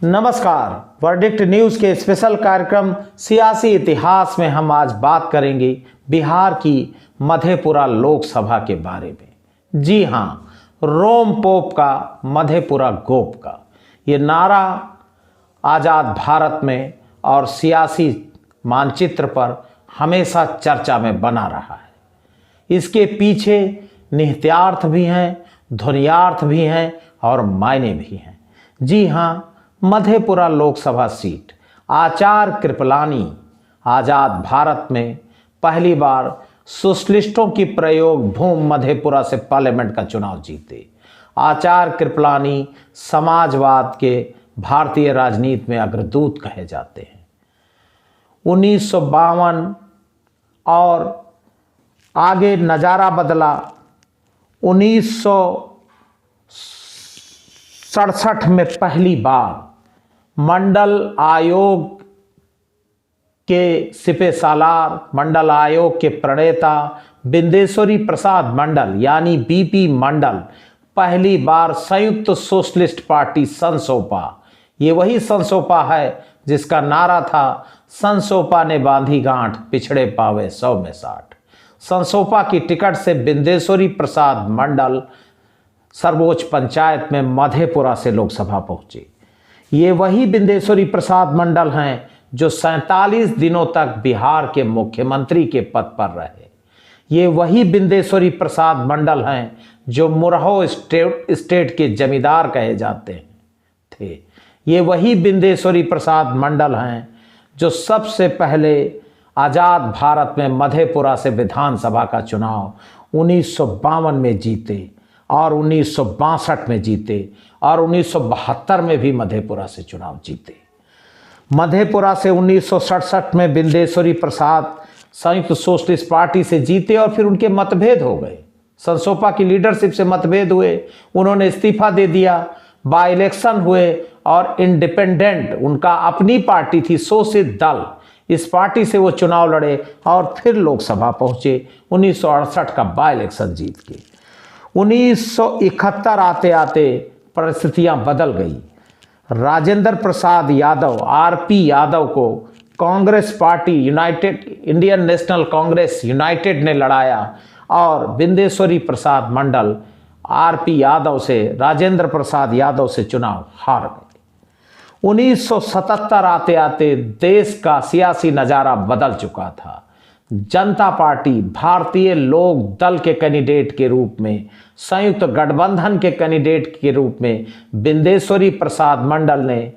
नमस्कार। Verdict news के special कार्यक्रम सियासी इतिहास में हम आज बात करेंगे बिहार की मधेपुरा लोकसभा के बारे में। जी हाँ, रोम पोप का मधेपुरा गोप का ये नारा आज़ाद भारत में और सियासी मानचित्र पर हमेशा चर्चा में बना रहा है। इसके पीछे निहितार्थ भी हैं, ध्वनियार्थ भी हैं और मायने भी हैं। जी हाँ, मधेपुरा लोकसभा सीट आचार कृपलानी आज़ाद भारत में पहली बार सोशलिस्टों की प्रयोग भूमि मधेपुरा से पार्लियामेंट का चुनाव जीते। आचार कृपलानी समाजवाद के भारतीय राजनीति में अग्रदूत कहे जाते हैं। 1952 और आगे नज़ारा बदला। 1967 में पहली बार मंडल आयोग के सिपे सालार, मंडल आयोग के प्रणेता बिंदेश्वरी प्रसाद मंडल यानी बीपी मंडल पहली बार संयुक्त सोशलिस्ट पार्टी संसोपा, ये वही संसोपा है जिसका नारा था संसोपा ने बांधी गांठ पिछड़े पावे 100 में 60। संसोपा की टिकट से बिंदेश्वरी प्रसाद मंडल सर्वोच्च पंचायत में मधेपुरा से लोकसभा पहुंचे। ये वही बिंदेश्वरी प्रसाद मंडल हैं जो 47 दिनों तक बिहार के मुख्यमंत्री के पद पर रहे। ये वही बिंदेश्वरी प्रसाद मंडल हैं जो मुरहो स्टेट के जमींदार कहे जाते थे। ये वही बिंदेश्वरी प्रसाद मंडल हैं जो सबसे पहले आज़ाद भारत में मधेपुरा से विधानसभा का चुनाव 1952 में जीते और 1962 में जीते और 1972 में भी मधेपुरा से चुनाव जीते। मधेपुरा से 1967 में बिंदेश्वरी प्रसाद संयुक्त सोशलिस्ट पार्टी से जीते और फिर उनके मतभेद हो गए। संसोपा की लीडरशिप से मतभेद हुए, उन्होंने इस्तीफा दे दिया। बाई इलेक्शन हुए और इंडिपेंडेंट, उनका अपनी पार्टी थी शोषित दल, इस पार्टी से वो चुनाव लड़े और फिर लोकसभा पहुंचे 1968 का बाई इलेक्शन जीत के। 1971 आते आते परिस्थितियां बदल गई। राजेंद्र प्रसाद यादव आरपी यादव को Congress party United Indian national Congress United ने लड़ाया और बिंदेश्वरी प्रसाद मंडल आरपी यादव से, राजेंद्र प्रसाद यादव से चुनाव हार गए। 1977 आते आते देश का सियासी नज़ारा बदल चुका था। जनता पार्टी भारतीय लोक दल के कैंडिडेट के रूप में, संयुक्त गठबंधन के कैंडिडेट के रूप में बिंदेश्वरी प्रसाद मंडल ने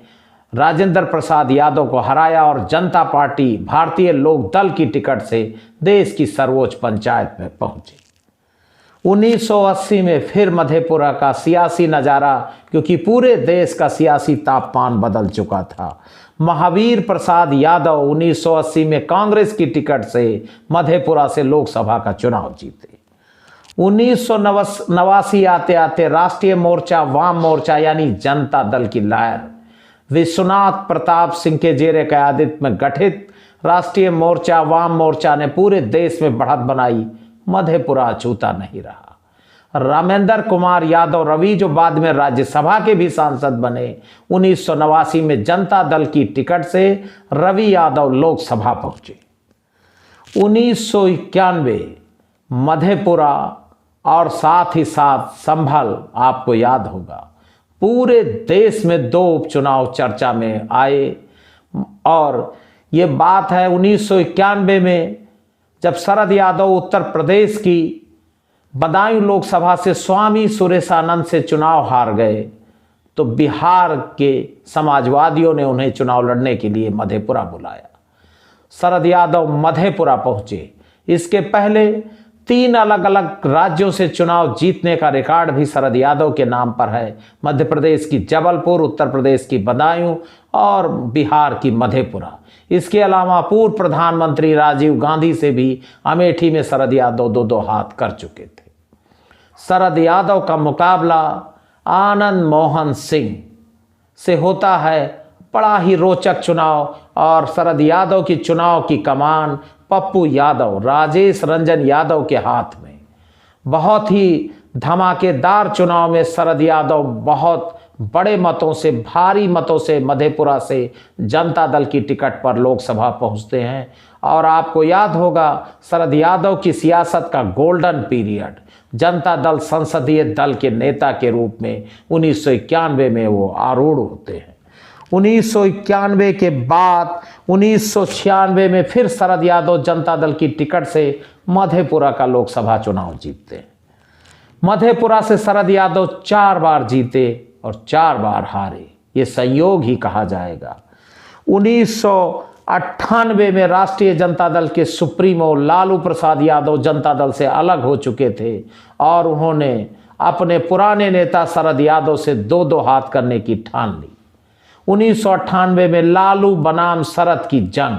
राजेंद्र प्रसाद यादव को हराया और जनता पार्टी भारतीय लोक दल की टिकट से देश की सर्वोच्च पंचायत में पहुंची। 1980 में फिर मधेपुरा का सियासी नज़ारा, क्योंकि पूरे देश का सियासी तापमान बदल चुका था। महावीर प्रसाद यादव 1980 में कांग्रेस की टिकट से मधेपुरा से लोकसभा का चुनाव जीते। 1989 आते आते राष्ट्रीय मोर्चा वाम मोर्चा यानी जनता दल की लहर विश्वनाथ प्रताप सिंह के जेर क़यादत में गठित राष्ट्रीय मोर्चा वाम मोर्चा ने पूरे देश में बढ़त बनाई। मधेपुरा अछूता नहीं रहा। रामेंद्र कुमार यादव रवि, जो बाद में राज्यसभा के भी सांसद बने, 1989 में जनता दल की टिकट से रवि यादव लोकसभा पहुंचे। 1991 मधेपुरा और साथ ही साथ संभल, आपको याद होगा पूरे देश में 2 उपचुनाव चर्चा में आए। और ये बात है 1991 में जब शरद यादव उत्तर प्रदेश की बदायूं लोकसभा से स्वामी सुरेशानंद से चुनाव हार गए, तो बिहार के समाजवादियों ने उन्हें चुनाव लड़ने के लिए मधेपुरा बुलाया। शरद यादव मधेपुरा पहुंचे। इसके पहले 3 अलग अलग राज्यों से चुनाव जीतने का रिकॉर्ड भी शरद यादव के नाम पर है। मध्य प्रदेश की जबलपुर, उत्तर प्रदेश की बदायूं और बिहार की मधेपुरा। इसके अलावा पूर्व प्रधानमंत्री राजीव गांधी से भी अमेठी में शरद यादव 2-2 हाथ कर चुके थे। शरद यादव का मुकाबला आनंद मोहन सिंह से होता है। बड़ा ही रोचक चुनाव और शरद यादव की चुनाव की कमान पप्पू यादव, राजेश रंजन यादव के हाथ में। बहुत ही धमाकेदार चुनाव में शरद यादव बहुत बड़े मतों से, भारी मतों से मधेपुरा से जनता दल की टिकट पर लोकसभा पहुंचते हैं। और आपको याद होगा शरद यादव की सियासत का गोल्डन पीरियड, जनता दल संसदीय दल के नेता के रूप में 1991 में वो आरूढ़ होते हैं। 1991 के बाद 1996 में फिर शरद यादव जनता दल की टिकट से मधेपुरा का लोकसभा चुनाव जीतते हैं। मधेपुरा से शरद यादव 4 बार जीते और 4 बार हारे, ये संयोग ही कहा जाएगा। 1998 में राष्ट्रीय जनता दल के सुप्रीमो लालू प्रसाद यादव जनता दल से अलग हो चुके थे और उन्होंने अपने पुराने नेता शरद यादव से 2-2 हाथ करने की ठान ली। 1998 में लालू बनाम शरद की जंग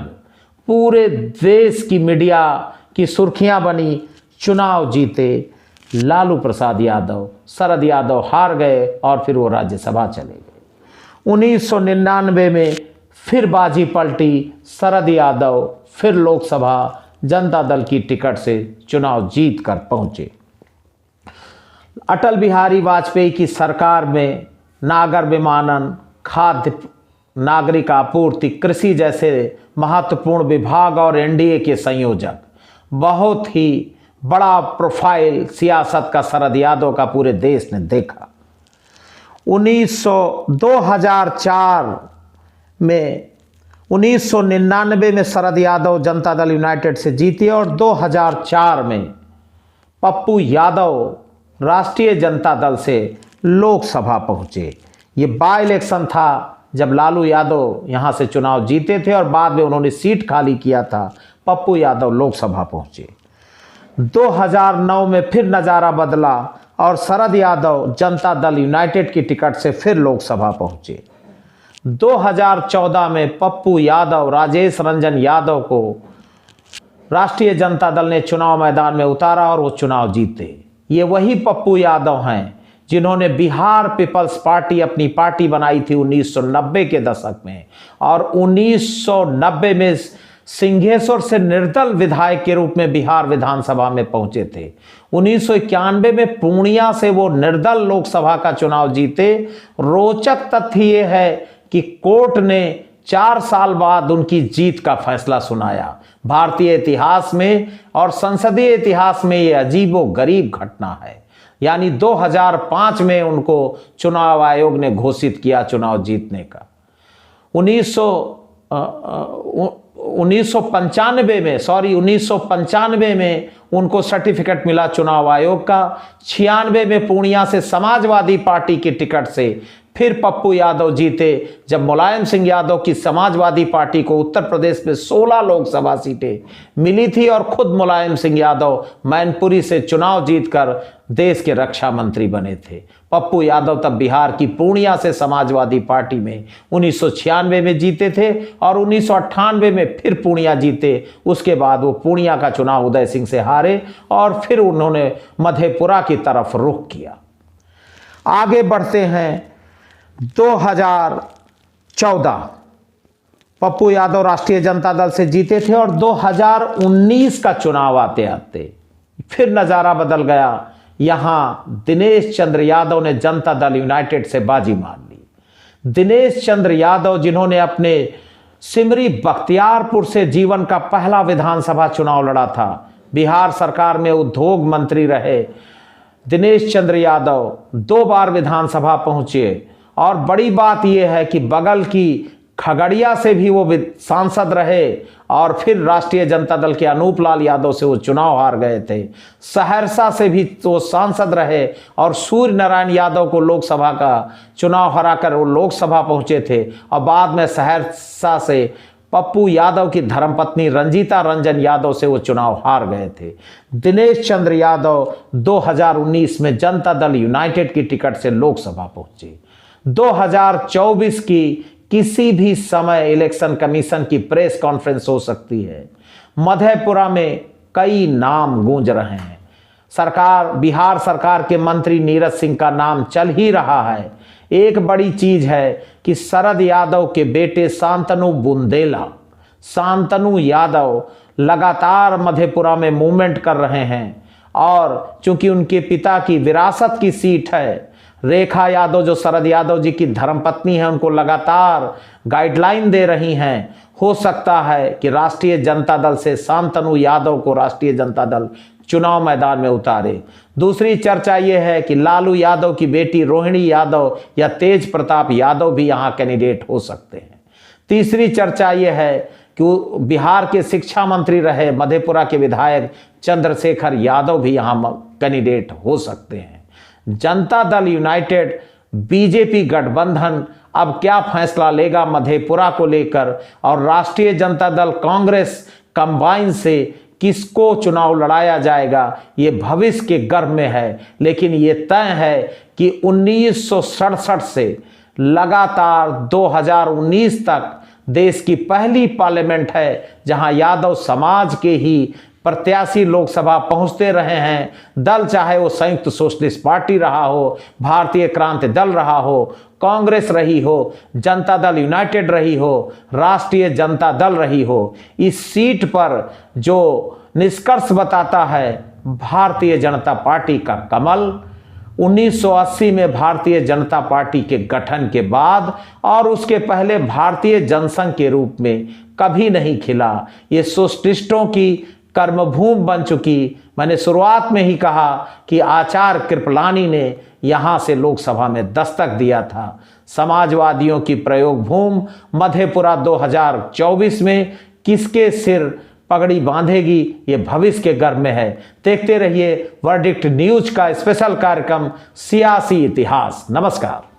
पूरे देश की मीडिया की सुर्खियां बनी। चुनाव जीते लालू प्रसाद यादव, शरद यादव हार गए और फिर वो राज्यसभा चले गए। 1999 में फिर बाजी पलटी, शरद यादव फिर लोकसभा जनता दल की टिकट से चुनाव जीत कर पहुंचे। अटल बिहारी वाजपेयी की सरकार में नागर विमानन, खाद्य नागरिक आपूर्ति, कृषि जैसे महत्वपूर्ण विभाग और एनडीए के संयोजक, बहुत ही बड़ा प्रोफाइल सियासत का शरद यादव का पूरे देश ने देखा। 1999 में शरद यादव जनता दल यूनाइटेड से जीते और 2004 में पप्पू यादव राष्ट्रीय जनता दल से लोकसभा पहुंचे। ये बाय इलेक्शन था जब लालू यादव यहां से चुनाव जीते थे और बाद में उन्होंने सीट खाली किया था। पप्पू यादव लोकसभा पहुंचे। 2009 में फिर नज़ारा बदला और शरद यादव जनता दल यूनाइटेड की टिकट से फिर लोकसभा पहुंचे। 2014 में पप्पू यादव, राजेश रंजन यादव को राष्ट्रीय जनता दल ने चुनाव मैदान में उतारा और वो चुनाव जीते। ये वही पप्पू यादव हैं जिन्होंने बिहार पीपल्स पार्टी अपनी पार्टी बनाई थी 1990 के दशक में और 1990 में सिंहेश्वर से निर्दल विधायक के रूप में बिहार विधानसभा में पहुंचे थे। 1991 में पूर्णिया से वो निर्दल लोकसभा का चुनाव जीते। रोचक तथ्य ये है कि कोर्ट ने 4 साल बाद उनकी जीत का फैसला सुनाया। भारतीय इतिहास में और संसदीय इतिहास में ये अजीबोगरीब घटना है। यानी 2005 में उनको चुनाव आयोग ने घोषित किया चुनाव जीतने का। 1995 में उनको सर्टिफिकेट मिला चुनाव आयोग का। 96 में पूर्णिया से समाजवादी पार्टी की टिकट से फिर पप्पू यादव जीते जब मुलायम सिंह यादव की समाजवादी पार्टी को उत्तर प्रदेश में 16 लोकसभा सीटें मिली थी और खुद मुलायम सिंह यादव मैनपुरी से चुनाव जीतकर देश के रक्षा मंत्री बने थे। पप्पू यादव तब बिहार की पूर्णिया से समाजवादी पार्टी में 1996 में जीते थे और 1998 में फिर पूर्णिया जीते। उसके बाद वो पूर्णिया का चुनाव उदय सिंह से हारे और फिर उन्होंने मधेपुरा की तरफ रुख किया। आगे बढ़ते हैं। 2014 पप्पू यादव राष्ट्रीय जनता दल से जीते थे और 2019 का चुनाव आते आते फिर नज़ारा बदल गया। यहां दिनेश चंद्र यादव ने जनता दल यूनाइटेड से बाजी मार ली। दिनेश चंद्र यादव जिन्होंने अपने सिमरी बख्तियारपुर से जीवन का पहला विधानसभा चुनाव लड़ा था, बिहार सरकार में उद्योग मंत्री रहे दिनेश चंद्र यादव, 2 बार विधानसभा पहुंचे और बड़ी बात यह है कि बगल की खगड़िया से भी वो सांसद रहे और फिर राष्ट्रीय जनता दल के अनूप लाल यादव से वो चुनाव हार गए थे। सहरसा से भी वो सांसद रहे और सूर्य नारायण यादव को लोकसभा का चुनाव हराकर वो लोकसभा पहुंचे थे और बाद में सहरसा से पप्पू यादव की धर्मपत्नी रंजीता रंजन यादव से वो चुनाव हार गए थे। दिनेश चंद्र यादव 2019 में जनता दल यूनाइटेड की टिकट से लोकसभा पहुंचे। 2024 की किसी भी समय इलेक्शन कमीशन की प्रेस कॉन्फ्रेंस हो सकती है। मधेपुरा में कई नाम गूंज रहे हैं। बिहार सरकार के मंत्री नीरज सिंह का नाम चल ही रहा है। एक बड़ी चीज है कि शरद यादव के बेटे शांतनु यादव लगातार मधेपुरा में मूवमेंट कर रहे हैं और चूंकि उनके पिता की विरासत की सीट है, रेखा यादव जो शरद यादव जी की धर्मपत्नी है, उनको लगातार गाइडलाइन दे रही हैं। हो सकता है कि राष्ट्रीय जनता दल से शांतनु यादव को राष्ट्रीय जनता दल चुनाव मैदान में उतारे। दूसरी चर्चा यह है कि लालू यादव की बेटी रोहिणी यादव या तेज प्रताप यादव भी यहां कैंडिडेट हो सकते हैं। तीसरी चर्चा यह है कि बिहार के शिक्षा मंत्री रहे मधेपुरा के विधायक चंद्रशेखर यादव भी यहां कैंडिडेट हो सकते हैं। जनता दल यूनाइटेड बीजेपी गठबंधन अब क्या फैसला लेगा मधेपुरा को लेकर, और राष्ट्रीय जनता दल कांग्रेस कंबाइन से किसको चुनाव लड़ाया जाएगा, ये भविष्य के गर्भ में है। लेकिन ये तय है कि 1967 से लगातार 2019 तक देश की पहली पार्लियामेंट है जहां यादव समाज के ही प्रत्याशी लोकसभा पहुंचते रहे हैं। दल चाहे वो संयुक्त सोशलिस्ट पार्टी रहा हो, भारतीय क्रांति दल रहा हो, कांग्रेस रही हो, जनता दल यूनाइटेड रही हो, राष्ट्रीय जनता दल रही हो, इस सीट पर जो निष्कर्ष बताता है भारतीय जनता पार्टी का कमल 1980 में भारतीय जनता पार्टी के गठन के बाद और उसके पहले भारतीय जनसंघ के रूप में कभी नहीं खिला। ये सोशलिस्टों की कर्मभूमि बन चुकी। मैंने शुरुआत में ही कहा कि आचार्य कृपलानी ने यहां से लोकसभा में दस्तक दिया था। समाजवादियों की प्रयोग भूमि मधेपुरा 2024 में किसके सिर पगड़ी बांधेगी, ये भविष्य के गर्भ में है। देखते रहिए वर्डिक्ट न्यूज का स्पेशल कार्यक्रम सियासी इतिहास। नमस्कार।